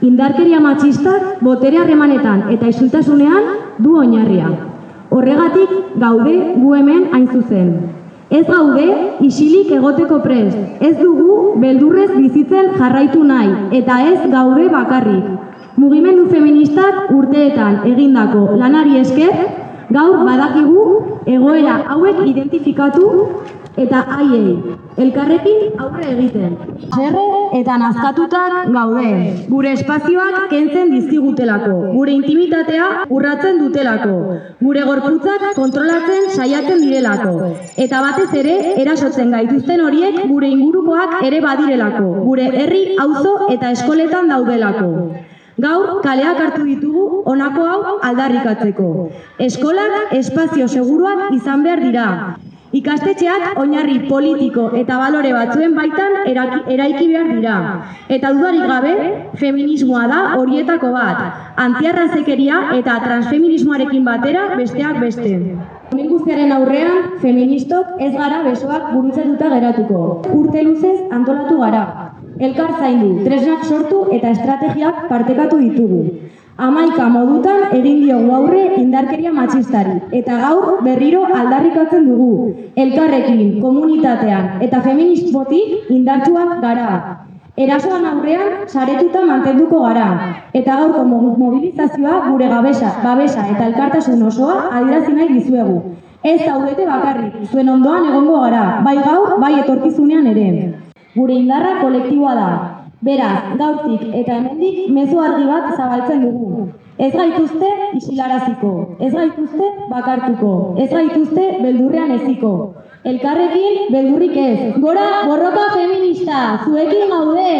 Indarkeria matxistak botere harremanetan eta isiltasunean du oinarria. Horregatik gaude gu hemen hain zuzen. Ez gaude isilik egoteko prest, ez dugu beldurrez bizitzen jarraitu nahi eta ez gaude bakarrik. Mugimendu feministak urteetan egindako lanari esker, gaur badakigu egoera hauek identifikatu eta haiei elkarrekin aurre egiten. Haserre eta nazkatutak gaude, gure espazioak kentzen dizkigutelako, gure intimitatea urratzen dutelako, gure gorputzak kontrolatzen saiatzen direlako, eta batez ere erasotzen gaituzten horiek gure ingurukoak ere badirelako, gure herri, auzo eta eskoletan daudelako. Gaur kaleak hartu ditugu honako hau aldarrikatzeko. Eskolak espazio seguruak izan behar dira. Ikastetxeak oinarri politiko eta balore batzuen baitan eraiki behar dira. Eta dudarik gabe, feminismoa da horietako bat. Antiarrazekeria eta transfeminismoarekin batera besteak beste. Honen guztiaren aurrean, feministok ez gara besoak gurutzatuta geratuko. Urte luzez antolatu gara. Elkar zaindu, tresnak sortu eta estrategiak partekatu ditugu. 11 modutan egin diogu aurre indarkeria matxistari, eta gaur berriro aldarrikatzen dugu. Elkarrekin, komunitatean eta feminismotik indartsuak gara. Erasoan aurrean saretuta mantenduko gara, eta gaurko mobilizazioa gure babesa eta elkartasun osoa adierazi nahi dizuegu. Ez zaudete bakarrik, zuen ondoan egongo gara, bai gaur, bai etorkizunean ere. Gure indarra kolektiboa da. Beraz, gaurtik eta hemendik mezu argi bat zabaltzen dugu. Ez gaituzte isilaraziko, ez gaituzte bakartuko, ez gaituzte beldurrean eziko. Elkarrekin beldurrik ez. Gora borroka feminista, zuekin gaude!